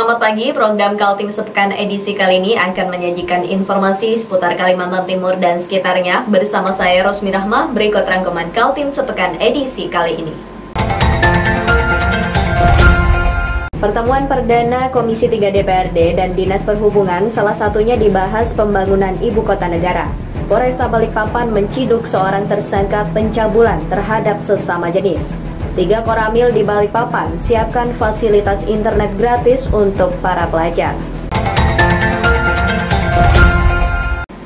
Selamat pagi, program Kaltim Sepekan edisi kali ini akan menyajikan informasi seputar Kalimantan Timur dan sekitarnya. Bersama saya Rosmi Rahma, berikut rangkuman Kaltim Sepekan edisi kali ini. Pertemuan perdana Komisi 3 DPRD dan Dinas Perhubungan salah satunya dibahas pembangunan ibu kota negara. Polresta Balikpapan menciduk seorang tersangka pencabulan terhadap sesama jenis. 3 Koramil di Balikpapan siapkan fasilitas internet gratis untuk para pelajar.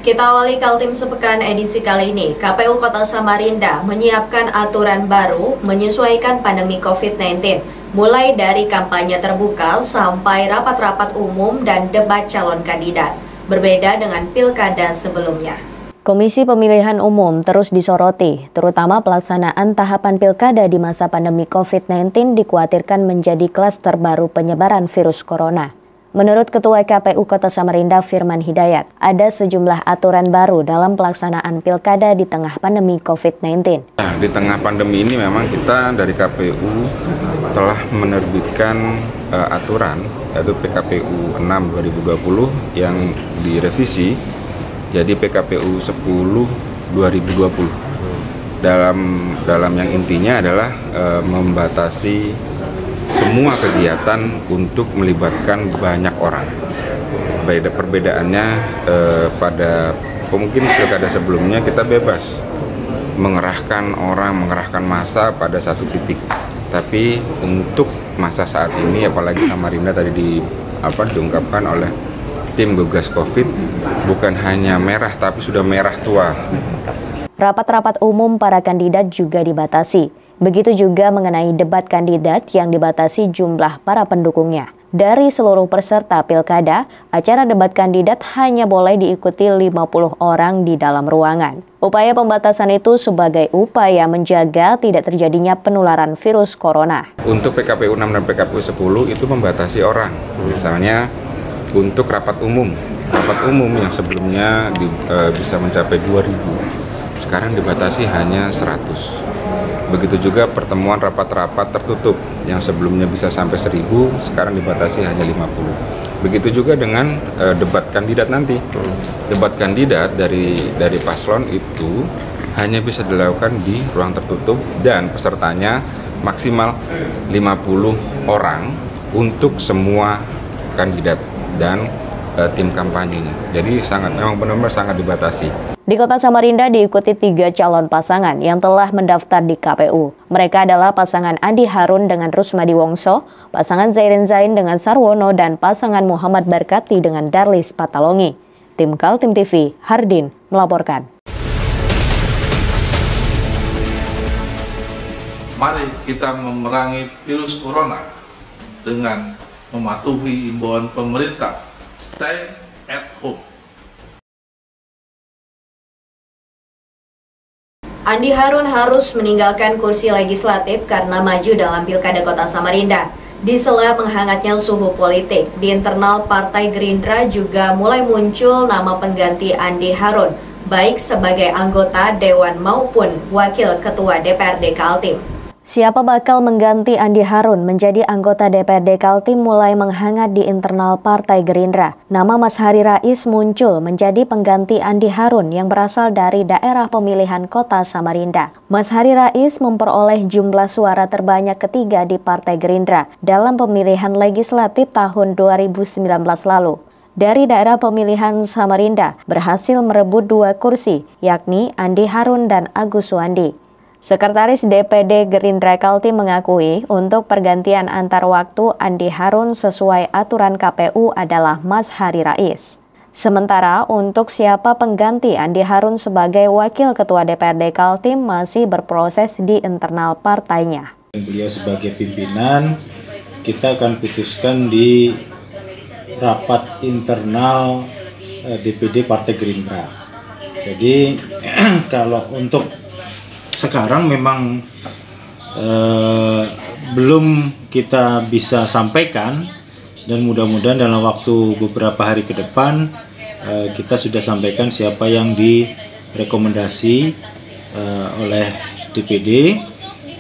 Kita awali Kaltim Sepekan edisi kali ini. KPU Kota Samarinda menyiapkan aturan baru menyesuaikan pandemi COVID-19, mulai dari kampanye terbuka sampai rapat-rapat umum dan debat calon kandidat. Berbeda dengan pilkada sebelumnya. Komisi Pemilihan Umum terus disoroti, terutama pelaksanaan tahapan pilkada di masa pandemi COVID-19 dikhawatirkan menjadi klaster baru penyebaran virus corona. Menurut Ketua KPU Kota Samarinda Firman Hidayat, ada sejumlah aturan baru dalam pelaksanaan pilkada di tengah pandemi COVID-19. Nah, di tengah pandemi ini memang kita dari KPU telah menerbitkan aturan, yaitu PKPU 6 2020 yang direvisi jadi PKPU 10 2020. Dalam yang intinya adalah membatasi semua kegiatan untuk melibatkan banyak orang. Perbedaannya pada mungkin pilkada sebelumnya kita bebas mengerahkan orang, mengerahkan massa pada satu titik. Tapi untuk masa saat ini, apalagi Samarinda tadi diungkapkan oleh tim gugas COVID, bukan hanya merah tapi sudah merah tua. Rapat-rapat umum para kandidat juga dibatasi. Begitu juga mengenai debat kandidat yang dibatasi jumlah para pendukungnya. Dari seluruh peserta pilkada, acara debat kandidat hanya boleh diikuti 50 orang di dalam ruangan. Upaya pembatasan itu sebagai upaya menjaga tidak terjadinya penularan virus corona. Untuk PKPU 6 dan PKPU 10 itu membatasi orang. Misalnya untuk rapat umum yang sebelumnya bisa mencapai 2.000, sekarang dibatasi hanya 100. Begitu juga pertemuan rapat-rapat tertutup yang sebelumnya bisa sampai 1.000, sekarang dibatasi hanya 50. Begitu juga dengan debat kandidat nanti. Debat kandidat dari paslon itu hanya bisa dilakukan di ruang tertutup dan pesertanya maksimal 50 orang untuk semua kandidat dan tim kampanyenya. Jadi memang benar-benar sangat dibatasi. Di Kota Samarinda diikuti 3 calon pasangan yang telah mendaftar di KPU. Mereka adalah pasangan Andi Harun dengan Rusmadi Wongso, pasangan Zairin Zain dengan Sarwono, dan pasangan Muhammad Barkati dengan Darlis Patalongi. Tim Kaltim TV, Hardin melaporkan. Mari kita memerangi virus corona dengan mematuhi imbauan pemerintah, stay at home. Andi Harun harus meninggalkan kursi legislatif karena maju dalam Pilkada Kota Samarinda. Di sela menghangatnya suhu politik, di internal Partai Gerindra juga mulai muncul nama pengganti Andi Harun, baik sebagai anggota Dewan maupun Wakil Ketua DPRD Kaltim. Siapa bakal mengganti Andi Harun menjadi anggota DPRD Kaltim mulai menghangat di internal Partai Gerindra. Nama Mas Hari Rais muncul menjadi pengganti Andi Harun yang berasal dari daerah pemilihan Kota Samarinda. Mas Hari Rais memperoleh jumlah suara terbanyak ketiga di Partai Gerindra dalam pemilihan legislatif tahun 2019 lalu. Dari daerah pemilihan Samarinda berhasil merebut 2 kursi, yakni Andi Harun dan Agus Suandi. Sekretaris DPD Gerindra Kaltim mengakui untuk pergantian antar waktu Andi Harun sesuai aturan KPU adalah Mas Hari Rais. Sementara untuk siapa pengganti Andi Harun sebagai Wakil Ketua DPRD Kaltim masih berproses di internal partainya. Beliau sebagai pimpinan, kita akan putuskan di rapat internal DPD Partai Gerindra. Jadi kalau untuk sekarang memang belum kita bisa sampaikan, dan mudah-mudahan dalam waktu beberapa hari ke depan kita sudah sampaikan siapa yang direkomendasi oleh DPD,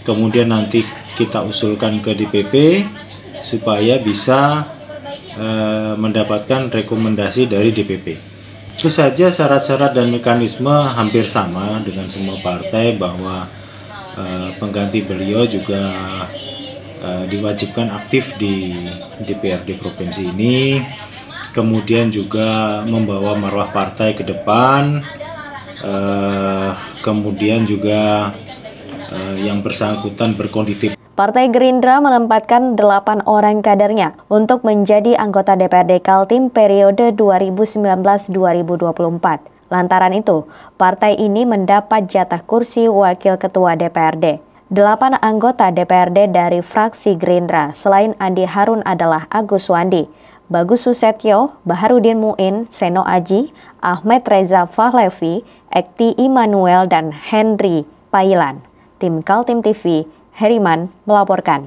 kemudian nanti kita usulkan ke DPP supaya bisa mendapatkan rekomendasi dari DPP. Itu saja syarat-syarat dan mekanisme hampir sama dengan semua partai, bahwa pengganti beliau juga diwajibkan aktif di DPRD provinsi ini, kemudian juga membawa marwah partai ke depan, kemudian juga yang bersangkutan berkonditif. Partai Gerindra menempatkan 8 orang kadernya untuk menjadi anggota DPRD Kaltim periode 2019-2024. Lantaran itu, partai ini mendapat jatah kursi wakil ketua DPRD. 8 anggota DPRD dari fraksi Gerindra selain Andi Harun adalah Agus Wandi, Bagus Susetyo, Baharudin Muin, Seno Aji, Ahmed Reza Fahlevi, Ekti Immanuel, dan Henry Pailan. Tim Kaltim TV, Heriman melaporkan.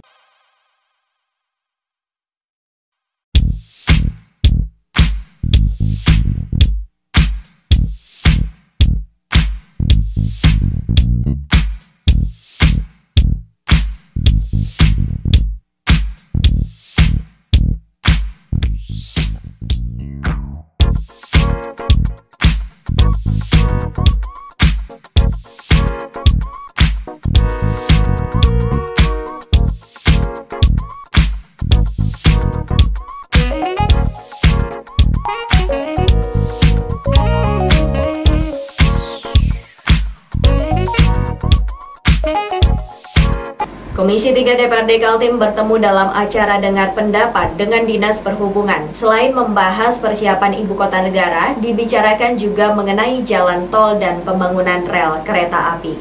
Komisi 3 DPRD Kaltim bertemu dalam acara dengar pendapat dengan Dinas Perhubungan. Selain membahas persiapan ibu kota negara, dibicarakan juga mengenai jalan tol dan pembangunan rel kereta api.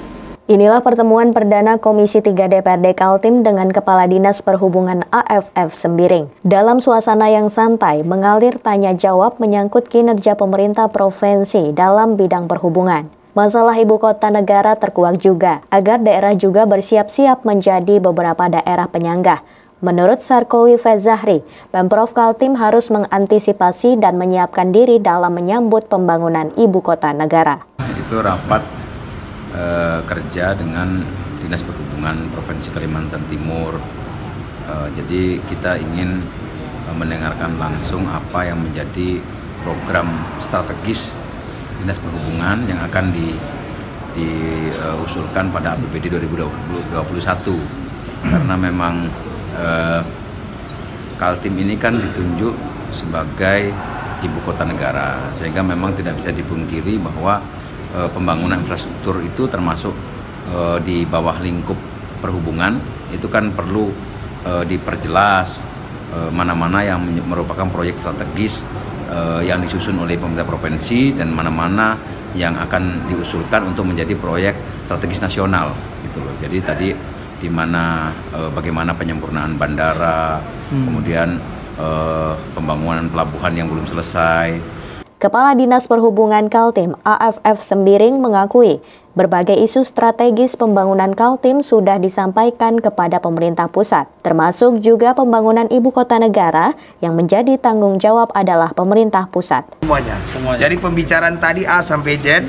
Inilah pertemuan perdana Komisi 3 DPRD Kaltim dengan Kepala Dinas Perhubungan AFF Sembiring. Dalam suasana yang santai, mengalir tanya jawab menyangkut kinerja pemerintah provinsi dalam bidang perhubungan. Masalah ibu kota negara terkuak juga, agar daerah juga bersiap-siap menjadi beberapa daerah penyangga. Menurut Sarkowi Fezahri, Pemprov Kaltim harus mengantisipasi dan menyiapkan diri dalam menyambut pembangunan ibu kota negara. Itu rapat kerja dengan Dinas Perhubungan Provinsi Kalimantan Timur. Jadi kita ingin mendengarkan langsung apa yang menjadi program strategis Dinas Perhubungan yang akan diusulkan pada APBD 2021, karena memang Kaltim ini kan ditunjuk sebagai ibu kota negara, sehingga memang tidak bisa dipungkiri bahwa pembangunan infrastruktur itu termasuk di bawah lingkup perhubungan itu kan perlu diperjelas mana-mana yang merupakan proyek strategis yang disusun oleh pemerintah provinsi dan mana-mana yang akan diusulkan untuk menjadi proyek strategis nasional gitu loh. Jadi tadi di mana bagaimana penyempurnaan bandara, kemudian pembangunan pelabuhan yang belum selesai. Kepala Dinas Perhubungan Kaltim AFF Sembiring mengakui berbagai isu strategis pembangunan Kaltim sudah disampaikan kepada pemerintah pusat, termasuk juga pembangunan ibu kota negara yang menjadi tanggung jawab adalah pemerintah pusat. Semuanya. Jadi pembicaraan tadi A sampai Z,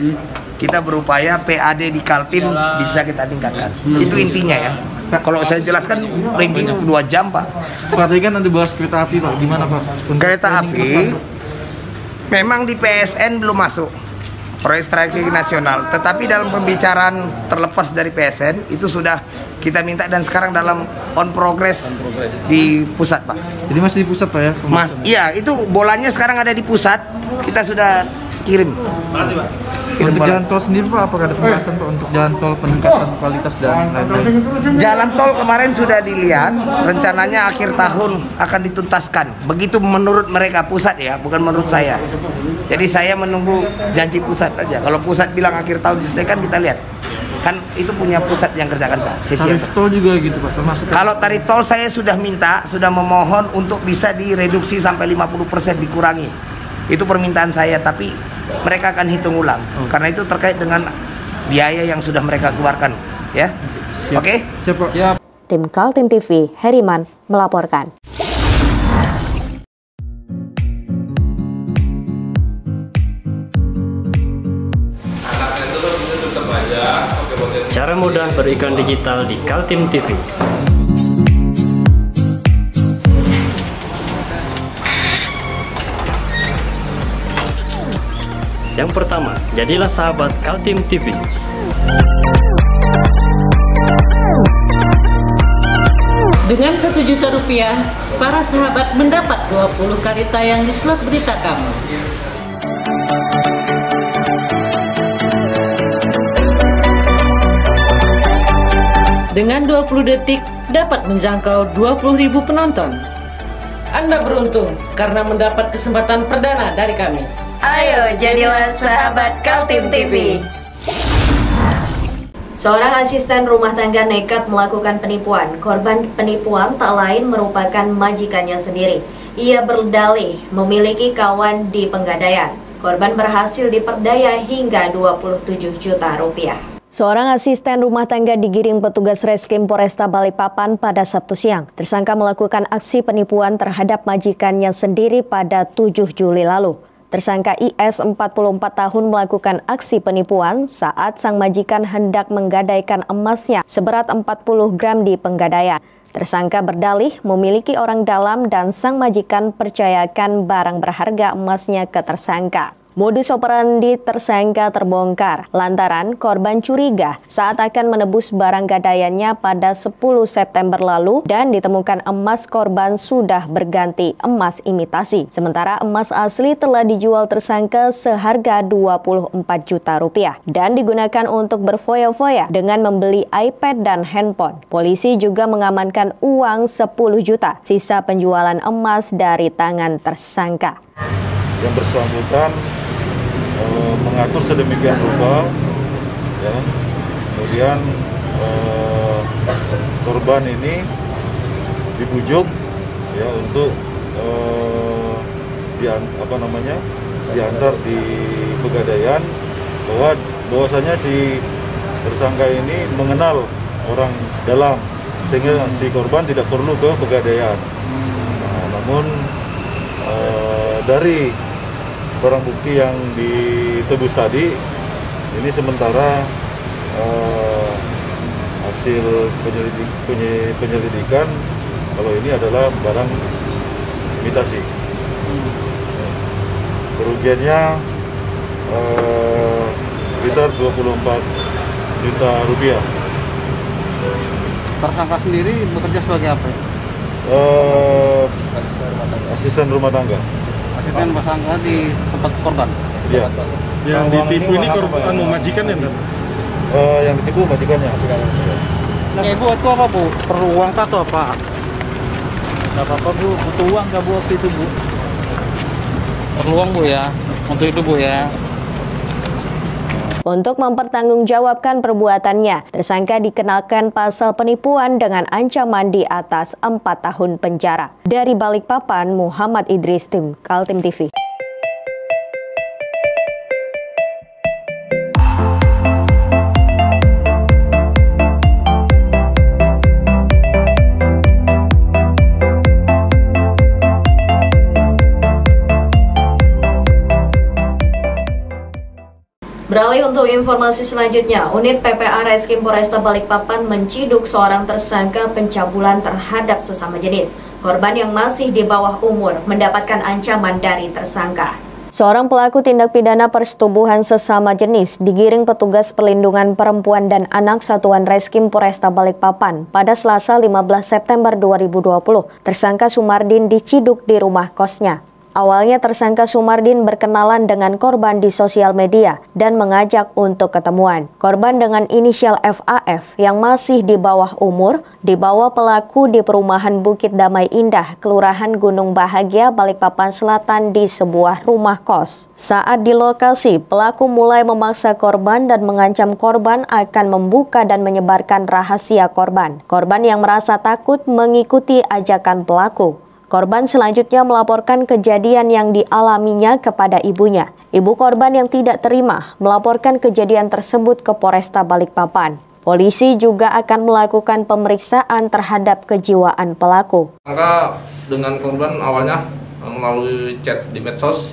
kita berupaya PAD di Kaltim bisa kita tingkatkan. Itu intinya ya. Nah, kalau saya jelaskan ranking 2 jam Pak. Pak, tadi kan ada bahas kereta api Pak, gimana Pak? Kereta api memang di PSN belum masuk proyek strategi nasional, tetapi dalam pembicaraan terlepas dari PSN itu sudah kita minta dan sekarang dalam on progress di pusat Pak. Jadi masih di pusat Pak ya? Mas, iya itu bolanya sekarang ada di pusat, kita sudah kirim. Makasih Pak. Untuk jalan tol sendiri Pak, apakah ada pembahasan Pak untuk jalan tol peningkatan kualitas dan lain-lain? Jalan tol kemarin sudah dilihat, rencananya akhir tahun akan dituntaskan. Begitu menurut mereka pusat ya, bukan menurut saya. Jadi saya menunggu janji pusat aja. Kalau pusat bilang akhir tahun diselesaikan, kita lihat. Kan itu punya pusat yang kerjakan Pak. Tarif tol juga gitu Pak, termasuk. Kalau tarif tol saya sudah minta, sudah memohon untuk bisa direduksi sampai 50% dikurangi. Itu permintaan saya, tapi mereka akan hitung ulang. Karena itu terkait dengan biaya yang sudah mereka keluarkan, ya. Oke? Siap. Tim Kaltim TV, Heriman melaporkan. Cara mudah beriklan digital di Kaltim TV. Yang pertama, jadilah sahabat Kaltim TV. Dengan Rp1.000.000, para sahabat mendapat 20 kali tayang di slot berita kamu. Dengan 20 detik dapat menjangkau 20.000 penonton. Anda beruntung karena mendapat kesempatan perdana dari kami. Ayo jadilah sahabat Kaltim TV. Seorang asisten rumah tangga nekat melakukan penipuan. Korban penipuan tak lain merupakan majikannya sendiri. Ia berdalih memiliki kawan di Pegadaian. Korban berhasil diperdaya hingga Rp27 juta. Seorang asisten rumah tangga digiring petugas Reskrim Polresta Balikpapan pada Sabtu siang. Tersangka melakukan aksi penipuan terhadap majikannya sendiri pada 7 Juli lalu. Tersangka IS 44 tahun melakukan aksi penipuan saat sang majikan hendak menggadaikan emasnya seberat 40 gram di Pegadaian. Tersangka berdalih memiliki orang dalam dan sang majikan percayakan barang berharga emasnya ke tersangka. Modus operandi tersangka terbongkar lantaran korban curiga saat akan menebus barang gadaiannya pada 10 September lalu dan ditemukan emas korban sudah berganti emas imitasi. Sementara emas asli telah dijual tersangka seharga Rp24 juta dan digunakan untuk berfoya-foya dengan membeli iPad dan handphone. Polisi juga mengamankan uang 10 juta sisa penjualan emas dari tangan tersangka. Yang bersangkutan mengatur sedemikian rupa, ya. Kemudian korban ini dibujuk, ya, untuk diantar di Pegadaian, bahwasanya si tersangka ini mengenal orang dalam sehingga si korban tidak perlu ke Pegadaian. Namun dari barang bukti yang ditebus tadi, ini sementara hasil penyelidikan kalau ini adalah barang imitasi. Kerugiannya sekitar Rp24 juta. Tersangka sendiri bekerja sebagai apa? Asisten rumah tangga. Asisten tersangka di tempat korban. Iya. Yang ditipu ini korban majikan ya? Yang ditipu majikannya. Nah, Ibu itu apa, Bu? Perlu uang atau apa? Gak apa-apa, Bu. Butuh uang gak, Bu, waktu itu, Bu? Perlu uang, Bu, ya? Untuk itu, Bu, ya? Untuk mempertanggungjawabkan perbuatannya, tersangka dikenakan pasal penipuan dengan ancaman di atas 4 tahun penjara. Dari Balikpapan, Muhammad Idris, tim Kaltim TV. Beralih untuk informasi selanjutnya, unit PPA Reskrim Polresta Balikpapan menciduk seorang tersangka pencabulan terhadap sesama jenis. Korban yang masih di bawah umur mendapatkan ancaman dari tersangka. Seorang pelaku tindak pidana persetubuhan sesama jenis digiring petugas perlindungan perempuan dan anak Satuan Reskrim Polresta Balikpapan pada Selasa 15 September 2020. Tersangka Sumardin diciduk di rumah kosnya. Awalnya tersangka Sumardin berkenalan dengan korban di sosial media dan mengajak untuk ketemuan. Korban dengan inisial FAF yang masih di bawah umur dibawa pelaku di perumahan Bukit Damai Indah, Kelurahan Gunung Bahagia, Balikpapan Selatan di sebuah rumah kos. Saat di lokasi, pelaku mulai memaksa korban dan mengancam korban akan membuka dan menyebarkan rahasia korban. Korban yang merasa takut mengikuti ajakan pelaku. Korban selanjutnya melaporkan kejadian yang dialaminya kepada ibunya. Ibu korban yang tidak terima melaporkan kejadian tersebut ke Polresta Balikpapan. Polisi juga akan melakukan pemeriksaan terhadap kejiwaan pelaku. Maka dengan korban awalnya melalui chat di medsos,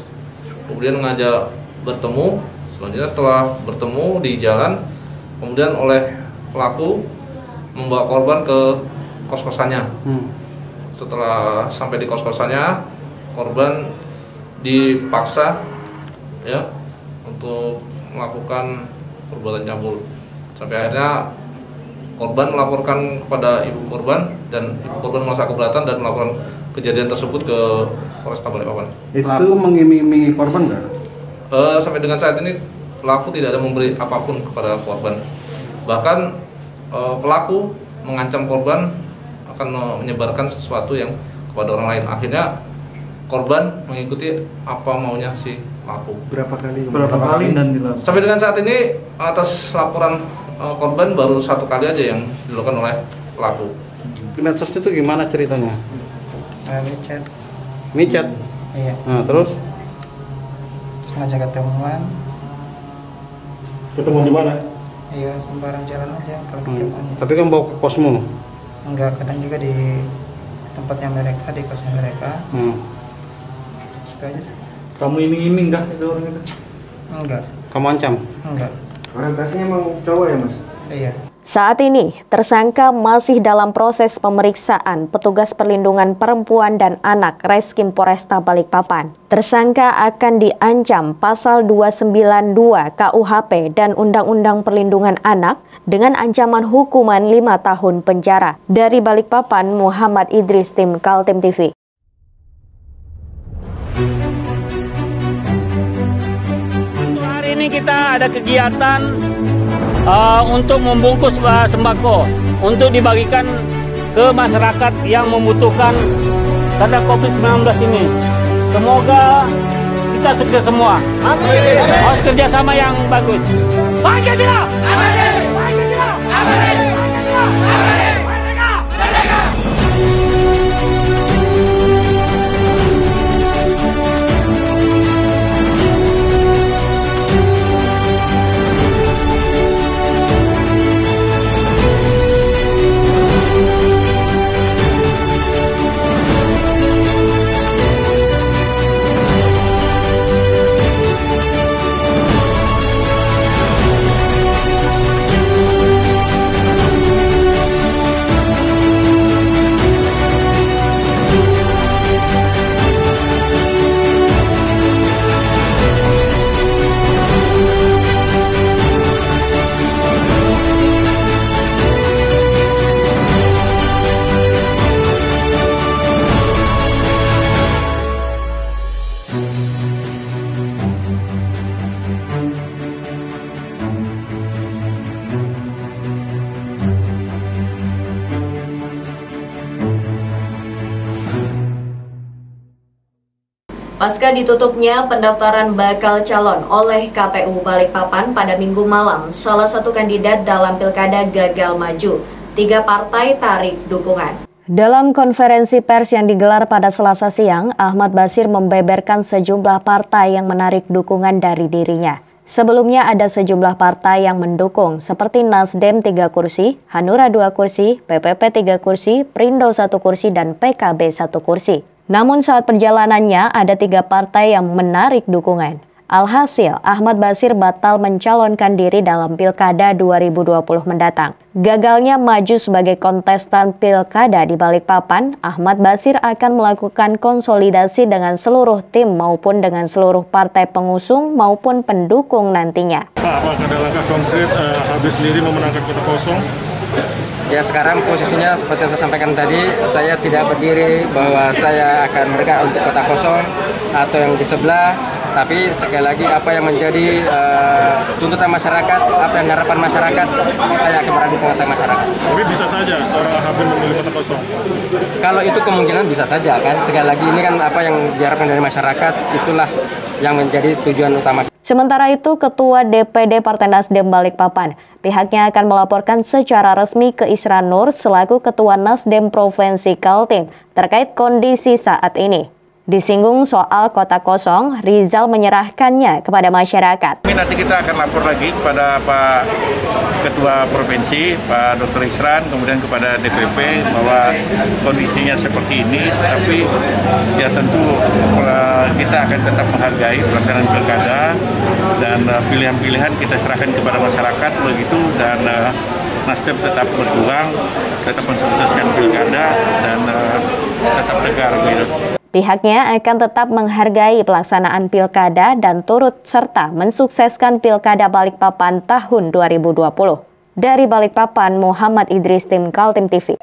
kemudian mengajak bertemu. Selanjutnya setelah bertemu di jalan, kemudian oleh pelaku membawa korban ke kos-kosannya. Setelah sampai di kos-kosannya, korban dipaksa ya untuk melakukan perbuatan cabul. Sampai akhirnya korban melaporkan kepada ibu korban dan ibu korban merasa keberatan dan melakukan kejadian tersebut ke Polresta Balikpapan. Pelaku mengiming-imingi korban nggak? Sampai dengan saat ini pelaku tidak ada memberi apapun kepada korban. Bahkan pelaku mengancam korban akan menyebarkan sesuatu yang kepada orang lain. Akhirnya korban mengikuti apa maunya si pelaku. Berapa kali dan dilakukan? Sampai dengan saat ini atas laporan korban baru 1 kali aja yang dilakukan oleh pelaku. Di medsos itu gimana ceritanya? Micet. Micet? Iya. Nah, terus ngajak ketemuan. Ketemu di mana? Iya, sembarang jalan aja kalau ketemu. Tapi kan bawa ke posmu? Enggak, kadang juga di tempatnya mereka, di kosnya mereka. Itu aja sih. Kamu iming-iming nggak itu orang itu? Enggak. Kamu ancam? Enggak. Orientasinya emang cowok ya, Mas? Iya. Saat ini, tersangka masih dalam proses pemeriksaan petugas perlindungan perempuan dan anak Reskrim Polresta Balikpapan. Tersangka akan diancam pasal 292 KUHP dan Undang-Undang Perlindungan Anak dengan ancaman hukuman 5 tahun penjara. Dari Balikpapan, Muhammad Idris, tim Kaltim TV. Untuk hari ini kita ada kegiatan untuk membungkus sembako untuk dibagikan ke masyarakat yang membutuhkan karena COVID-19 ini. Semoga kita sukses semua. Harus kerjasama yang bagus. Pancasila! Pancasila! Pasca ditutupnya pendaftaran bakal calon oleh KPU Balikpapan pada Minggu malam, salah satu kandidat dalam pilkada gagal maju. 3 partai tarik dukungan. Dalam konferensi pers yang digelar pada Selasa siang, Ahmad Basir membeberkan sejumlah partai yang menarik dukungan dari dirinya. Sebelumnya ada sejumlah partai yang mendukung seperti Nasdem 3 kursi, Hanura 2 kursi, PPP 3 kursi, Perindo 1 kursi, dan PKB 1 kursi. Namun saat perjalanannya ada 3 partai yang menarik dukungan. Alhasil, Ahmad Basir batal mencalonkan diri dalam Pilkada 2020 mendatang. Gagalnya maju sebagai kontestan Pilkada di Balikpapan, Ahmad Basir akan melakukan konsolidasi dengan seluruh tim maupun dengan seluruh partai pengusung maupun pendukung nantinya. Apakah ada langkah konkret habis sendiri memenangkan kota kosong? Ya, sekarang posisinya seperti yang saya sampaikan tadi, saya tidak berdiri bahwa saya akan bergerak untuk kota kosong atau yang di sebelah, tapi sekali lagi apa yang menjadi tuntutan masyarakat, apa yang harapan masyarakat, saya akan beradu ke kota masyarakat. Tapi bisa saja seorang Habib memilih kota kosong? Kalau itu kemungkinan bisa saja kan, sekali lagi ini kan apa yang diharapkan dari masyarakat, itulah yang menjadi tujuan utama. Sementara itu, Ketua DPD Partai Nasdem Balikpapan, pihaknya akan melaporkan secara resmi ke Isra Nur selaku Ketua Nasdem Provinsi Kaltim terkait kondisi saat ini. Disinggung soal kota kosong, Rizal menyerahkannya kepada masyarakat. Nanti kita akan lapor lagi kepada Pak Ketua Provinsi, Pak Dr. Isran, kemudian kepada DPP bahwa kondisinya seperti ini, tapi ya tentu kita akan tetap menghargai pelaksanaan pilkada dan pilihan-pilihan kita serahkan kepada masyarakat begitu, dan Nasdem tetap berjuang, tetap mensukseskan pilkada dan tetap tegar gitu. Pihaknya akan tetap menghargai pelaksanaan pilkada dan turut serta mensukseskan Pilkada Balikpapan tahun 2020. Dari Balikpapan, Muhammad Idris, tim Kaltim TV.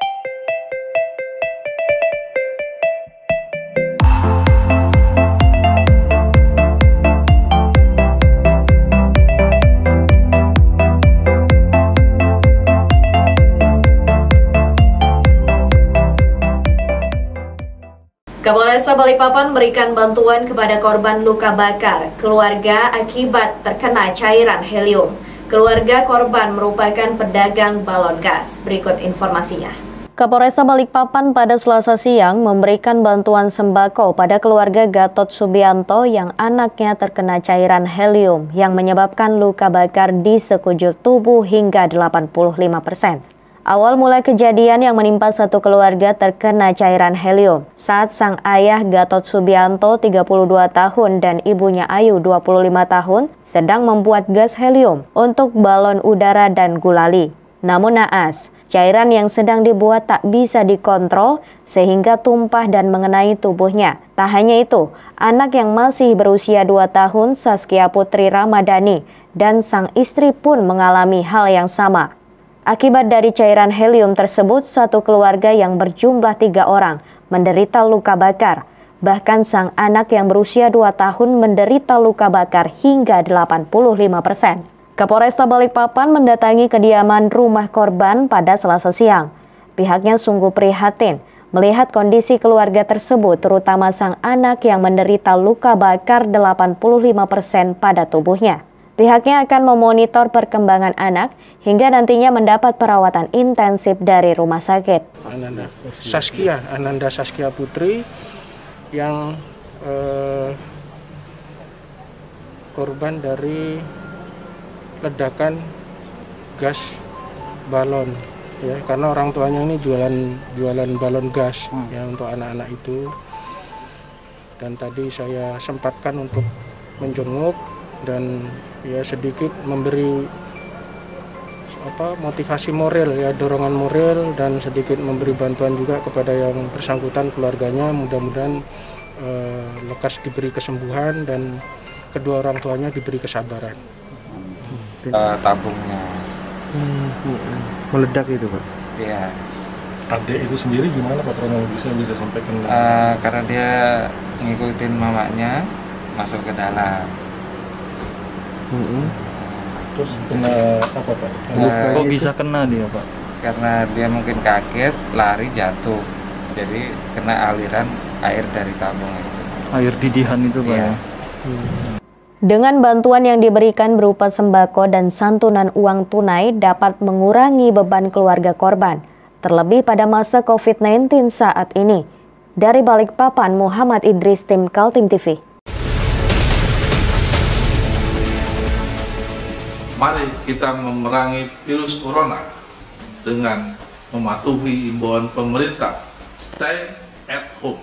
Kapolresta Balikpapan memberikan bantuan kepada korban luka bakar keluarga akibat terkena cairan helium. Keluarga korban merupakan pedagang balon gas. Berikut informasinya. Kapolresta Balikpapan pada Selasa siang memberikan bantuan sembako pada keluarga Gatot Subianto yang anaknya terkena cairan helium yang menyebabkan luka bakar di sekujur tubuh hingga 85%. Awal mula kejadian yang menimpa satu keluarga terkena cairan helium saat sang ayah Gatot Subianto 32 tahun dan ibunya Ayu 25 tahun sedang membuat gas helium untuk balon udara dan gulali. Namun naas, cairan yang sedang dibuat tak bisa dikontrol sehingga tumpah dan mengenai tubuhnya. Tak hanya itu, anak yang masih berusia 2 tahun Saskia Putri Ramadhani dan sang istri pun mengalami hal yang sama. Akibat dari cairan helium tersebut, satu keluarga yang berjumlah 3 orang menderita luka bakar. Bahkan sang anak yang berusia 2 tahun menderita luka bakar hingga 85%. Kapolresta Balikpapan mendatangi kediaman rumah korban pada Selasa siang. Pihaknya sungguh prihatin melihat kondisi keluarga tersebut, terutama sang anak yang menderita luka bakar 85% pada tubuhnya. Pihaknya akan memonitor perkembangan anak hingga nantinya mendapat perawatan intensif dari rumah sakit. Ananda Saskia Putri yang korban dari ledakan gas balon, ya, karena orang tuanya ini jualan balon gas ya untuk anak-anak itu. Dan tadi saya sempatkan untuk menjenguk dan ya sedikit memberi motivasi moral, ya, dorongan moral, dan sedikit memberi bantuan juga kepada yang bersangkutan, keluarganya. Mudah-mudahan lekas diberi kesembuhan dan kedua orang tuanya diberi kesabaran. Tabungnya meledak itu, Pak? Iya. Adik itu sendiri gimana Pak kronologisnya, bisa sampaikan? Karena dia ngikutin mamanya masuk ke dalam. Terus kena apa Pak? Kok bisa kena dia Pak? Karena dia mungkin kaget, lari, jatuh. Jadi kena aliran air dari tabung itu. Air didihan itu Pak? Iya. Dengan bantuan yang diberikan berupa sembako dan santunan uang tunai dapat mengurangi beban keluarga korban, terlebih pada masa COVID-19 saat ini. Dari Balikpapan, Muhammad Idris, tim Kaltim TV. Mari kita memerangi virus corona dengan mematuhi imbauan pemerintah, stay at home.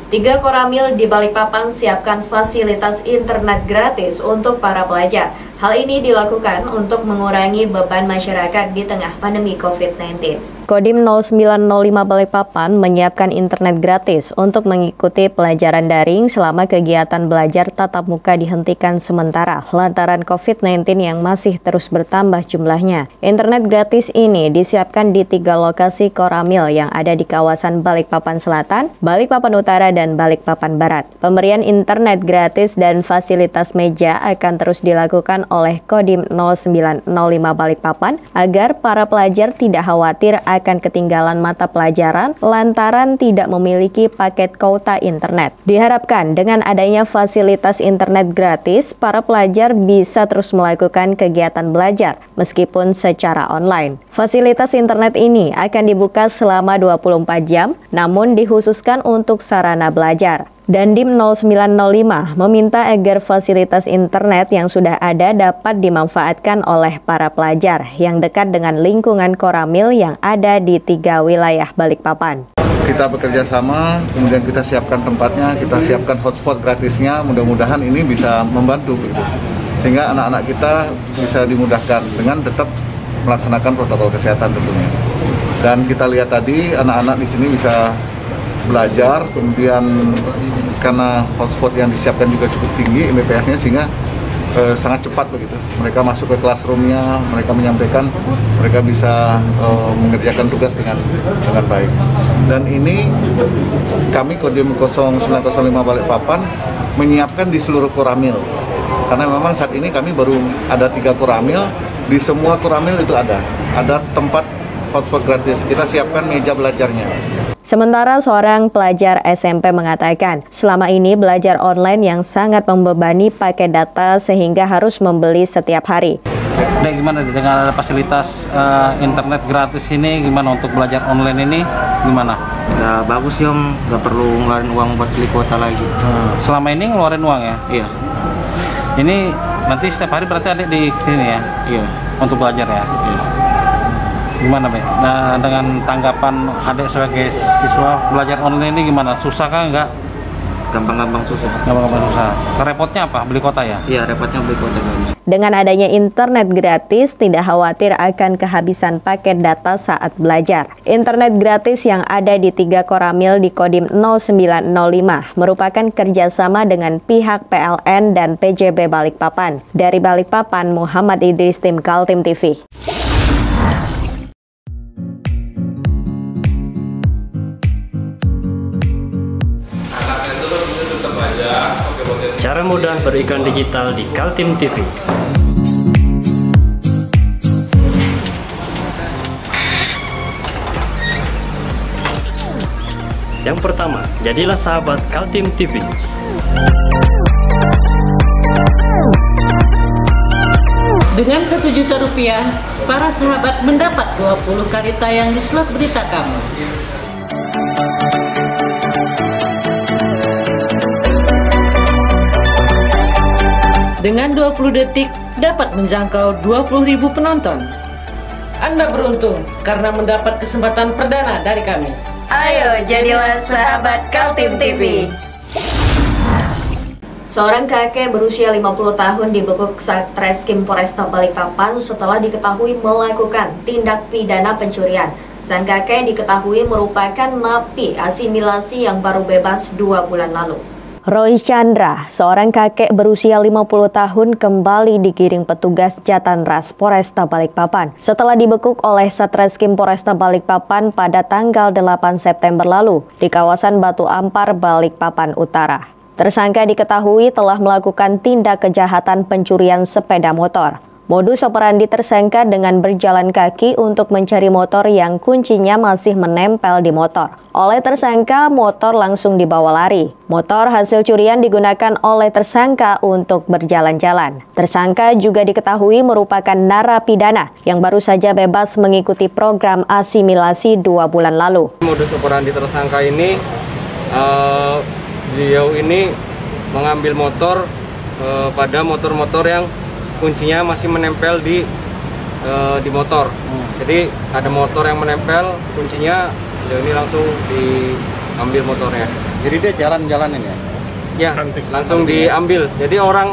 3 Koramil di Balikpapan siapkan fasilitas internet gratis untuk para pelajar. Hal ini dilakukan untuk mengurangi beban masyarakat di tengah pandemi COVID-19. Kodim 0905 Balikpapan menyiapkan internet gratis untuk mengikuti pelajaran daring selama kegiatan belajar tatap muka dihentikan sementara lantaran COVID-19 yang masih terus bertambah jumlahnya. Internet gratis ini disiapkan di 3 lokasi Koramil yang ada di kawasan Balikpapan Selatan, Balikpapan Utara, dan Balikpapan Barat. Pemberian internet gratis dan fasilitas meja akan terus dilakukan oleh Kodim 0905 Balikpapan agar para pelajar tidak khawatir akan ketinggalan mata pelajaran lantaran tidak memiliki paket kuota internet. Diharapkan dengan adanya fasilitas internet gratis, para pelajar bisa terus melakukan kegiatan belajar meskipun secara online. Fasilitas internet ini akan dibuka selama 24 jam, namun dikhususkan untuk sarana belajar. Dandim 0905 meminta agar fasilitas internet yang sudah ada dapat dimanfaatkan oleh para pelajar yang dekat dengan lingkungan Koramil yang ada di 3 wilayah Balikpapan. Kita bekerja sama, kemudian kita siapkan tempatnya, kita siapkan hotspot gratisnya, mudah-mudahan ini bisa membantu gitu. Sehingga anak-anak kita bisa dimudahkan dengan tetap melaksanakan protokol kesehatan tentunya. Dan kita lihat tadi anak-anak di sini bisa belajar, kemudian karena hotspot yang disiapkan juga cukup tinggi Mbps-nya sehingga sangat cepat begitu. Mereka masuk ke classroom-nya, mereka menyampaikan, mereka bisa mengerjakan tugas dengan baik. Dan ini kami Kodim 0905 Balikpapan menyiapkan di seluruh Koramil. Karena memang saat ini kami baru ada 3 Koramil, di semua Koramil itu ada tempat hotspot gratis. Kita siapkan meja belajarnya. Sementara seorang pelajar SMP mengatakan, selama ini belajar online yang sangat membebani pakai data sehingga harus membeli setiap hari. Dek, gimana dengan ada fasilitas internet gratis ini, gimana untuk belajar online ini, gimana? Ya bagus sih Om, nggak perlu ngeluarin uang buat beli kuota lagi. Selama ini ngeluarin uang ya? Iya. Ini nanti setiap hari berarti adik di sini ya? Iya. Untuk belajar ya? Iya. Gimana, Be? Nah, dengan tanggapan adik sebagai siswa belajar online ini gimana? Susah kan enggak? Gampang-gampang susah. Gampang-gampang susah. Repotnya apa? Beli kuota ya? Iya, repotnya beli kuota banyak. Dengan adanya internet gratis, tidak khawatir akan kehabisan paket data saat belajar. Internet gratis yang ada di 3 Koramil di Kodim 0905 merupakan kerjasama dengan pihak PLN dan PJB Balikpapan. Dari Balikpapan, Muhammad Idris, tim Kaltim TV. Cara mudah beriklan digital di Kaltim TV. Yang pertama, jadilah sahabat Kaltim TV. Dengan Rp1 juta, para sahabat mendapat 20 kali tayang di slot berita kamu. Dengan 20 detik dapat menjangkau 20.000 penonton. Anda beruntung karena mendapat kesempatan perdana dari kami. Ayo jadilah sahabat Kaltim TV. Seorang kakek berusia 50 tahun dibekuk Satreskrim Polresta Balikpapan setelah diketahui melakukan tindak pidana pencurian. Sang kakek diketahui merupakan napi asimilasi yang baru bebas 2 bulan lalu. Roy Chandra, seorang kakek berusia 50 tahun kembali digiring petugas Jatanras Polresta Balikpapan setelah dibekuk oleh Satreskrim Polresta Balikpapan pada tanggal 8 September lalu di kawasan Batu Ampar, Balikpapan Utara. Tersangka diketahui telah melakukan tindak kejahatan pencurian sepeda motor. Modus operandi tersangka dengan berjalan kaki untuk mencari motor yang kuncinya masih menempel di motor. Oleh tersangka, motor langsung dibawa lari. Motor hasil curian digunakan oleh tersangka untuk berjalan-jalan. Tersangka juga diketahui merupakan narapidana yang baru saja bebas mengikuti program asimilasi 2 bulan lalu. Modus operandi tersangka ini, beliau ini mengambil motor pada motor-motor yang kuncinya masih menempel di motor. Jadi ada motor yang menempel kuncinya, ini langsung diambil motornya. Jadi dia jalan-jalanin ya? Ya, langsung diambil. Jadi orang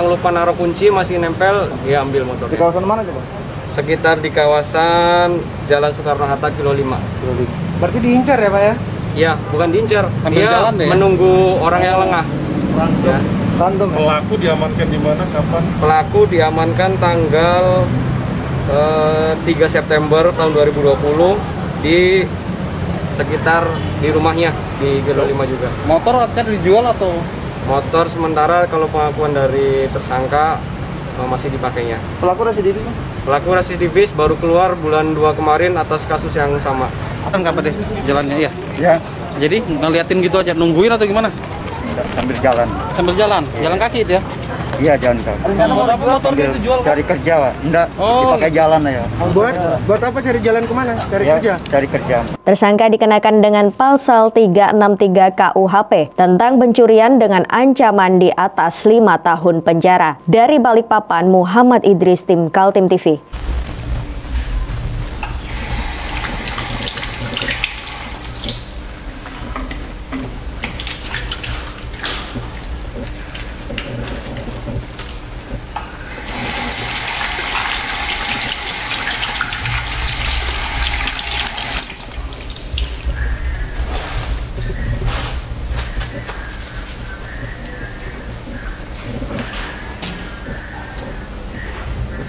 lupa naruh kunci masih nempel, dia ambil motornya. Di kawasan mana coba? Sekitar di kawasan Jalan Soekarno-Hatta Kilo 5. Berarti diincar ya Pak ya? Ya, bukan diincar. Sambil dia jalan deh ya? Menunggu orang yang lengah. Ya. Pelaku diamankan di mana, kapan? Pelaku diamankan tanggal 3 September tahun 2020 di sekitar di rumahnya di Kilo 5 juga. Motor akan dijual atau? Motor sementara kalau pengakuan dari tersangka masih dipakainya. Pelaku residivis? Pelaku residivis baru keluar bulan 2 kemarin atas kasus yang sama. Kan kapan deh jalannya ya? Ya. Jadi ngeliatin gitu aja, nungguin atau gimana? Sambil jalan. Sambil jalan? Jalan kaki itu ya? Iya, jalan kaki. Motor gitu jual? Cari kerja, Pak. Enggak, dipakai jalan aja. Buat apa cari jalan kemana? Cari kerja? Cari kerja. Tersangka dikenakan dengan pasal 363 KUHP tentang pencurian dengan ancaman di atas 5 tahun penjara. Dari Balikpapan, Muhammad Idris, tim Kaltim TV.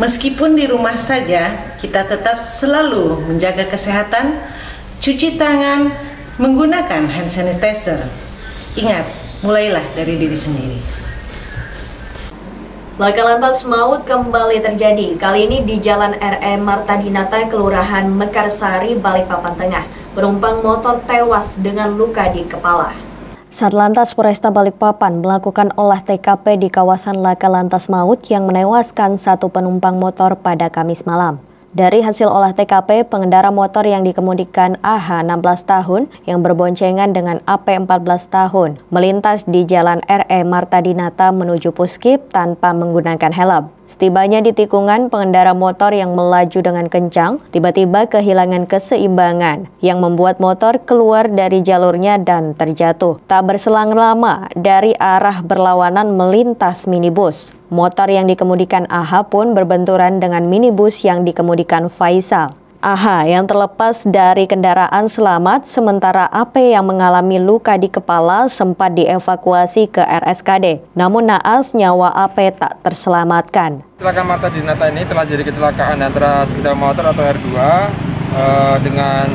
Meskipun di rumah saja, kita tetap selalu menjaga kesehatan, cuci tangan, menggunakan hand sanitizer. Ingat, mulailah dari diri sendiri. Laka lantas maut kembali terjadi, kali ini di Jalan R.E. Marta Dinata, Kelurahan Mekarsari, Balikpapan Tengah. Penumpang motor tewas dengan luka di kepala. Satlantas Polresta Balikpapan melakukan olah TKP di kawasan laka lantas maut yang menewaskan satu penumpang motor pada Kamis malam. Dari hasil olah TKP, pengendara motor yang dikemudikan AH 16 tahun yang berboncengan dengan AP 14 tahun melintas di Jalan R.E. Marta Dinata menuju Puskip tanpa menggunakan helm. Setibanya di tikungan, pengendara motor yang melaju dengan kencang tiba-tiba kehilangan keseimbangan yang membuat motor keluar dari jalurnya dan terjatuh. Tak berselang lama, dari arah berlawanan melintas minibus. Motor yang dikemudikan AH pun berbenturan dengan minibus yang dikemudikan Faisal. AH yang terlepas dari kendaraan selamat, sementara AP yang mengalami luka di kepala sempat dievakuasi ke RSKD. Namun naas nyawa AP tak terselamatkan. Kecelakaan Marta Dinata ini telah jadi kecelakaan antara sepeda motor atau R2 dengan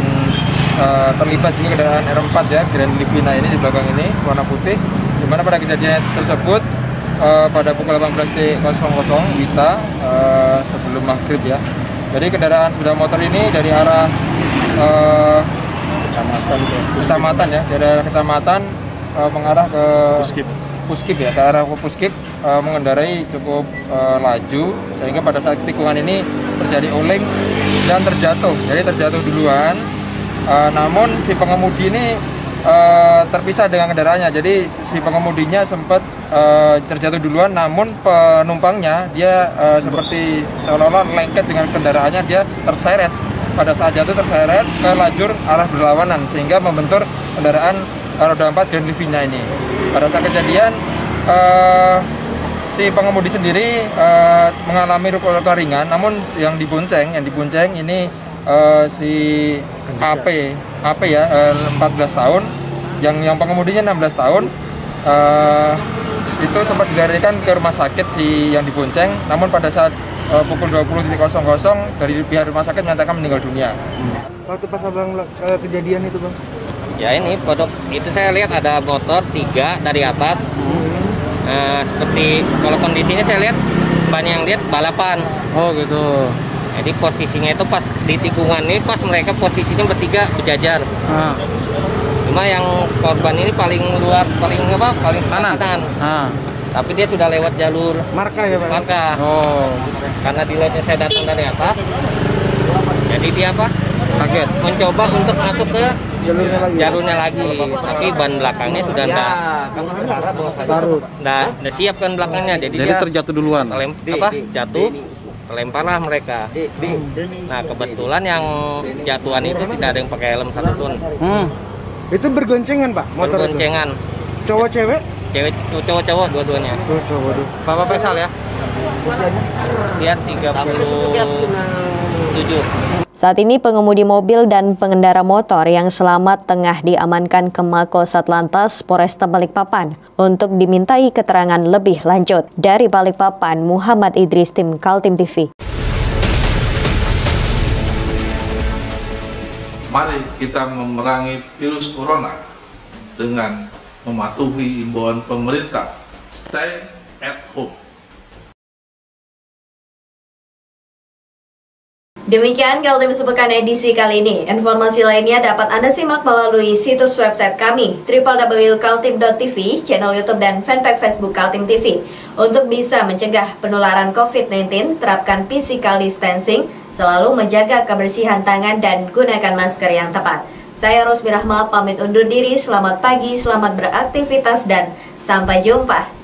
terlibat juga kendaraan R4 ya, Grand Livina ini di belakang ini warna putih. Di mana pada kejadian tersebut pada pukul 18.00 WITA sebelum maghrib ya. Jadi kendaraan sepeda motor ini dari arah kecamatan ya, dari arah kecamatan mengarah ke Puskip ya, ke arah Puskip mengendarai cukup laju sehingga pada saat tikungan ini terjadi oleng dan terjatuh. Jadi terjatuh duluan, namun si pengemudi ini terpisah dengan kendaraannya. Jadi si pengemudinya sempat terjatuh duluan, namun penumpangnya dia seperti seolah-olah lengket dengan kendaraannya, dia terseret. Pada saat jatuh terseret ke lajur arah berlawanan sehingga membentur kendaraan roda 4 Grand Livina ini. Pada saat kejadian si pengemudi sendiri mengalami luka ringan, namun yang dibonceng ini si AP ya 14 tahun, yang pengemudinya 16 tahun. Itu sempat dilarikan ke rumah sakit si yang dibonceng, namun pada saat pukul 20.00 dari pihak rumah sakit menyatakan meninggal dunia. Waktu pas abang kejadian itu bang? Ya ini itu saya lihat ada motor 3 dari atas. Seperti kalau kondisinya saya lihat ban yang lihat balapan. Oh gitu. Jadi posisinya itu pas di tikungan ini, pas mereka posisinya bertiga berjajar. Cuma yang korban ini paling kanan. Tapi dia sudah lewat jalur marka ya Pak? Marka. Oh. Karena dilihatnya saya datang dari atas, jadi dia kaget, mencoba untuk masuk ke jalurnya lagi. Tapi ban belakangnya sudah udah siap kan belakangnya. Jadi dia terjatuh duluan. Jatuh. Lemparlah mereka. Nah kebetulan yang jatuhan itu tidak ada yang pakai helm satupun. Itu bergoncengan Pak? Motor bergoncengan. Cowok cewek? Cowok dua-duanya. Bapak Faisal ya? Usia 37. Saat ini pengemudi mobil dan pengendara motor yang selamat tengah diamankan ke Mako Satlantas Polresta Balikpapan untuk dimintai keterangan lebih lanjut. Dari Balikpapan, Muhammad Idris, tim Kaltim TV. Mari kita memerangi virus corona dengan mematuhi imbauan pemerintah, stay at home. Demikian Kaltim Sepekan edisi kali ini. Informasi lainnya dapat Anda simak melalui situs website kami www.kaltim.tv, channel YouTube dan fanpage Facebook Kaltim TV. Untuk bisa mencegah penularan COVID-19, terapkan physical distancing, selalu menjaga kebersihan tangan dan gunakan masker yang tepat. Saya Rosmi Rahma pamit undur diri, selamat pagi, selamat beraktivitas dan sampai jumpa.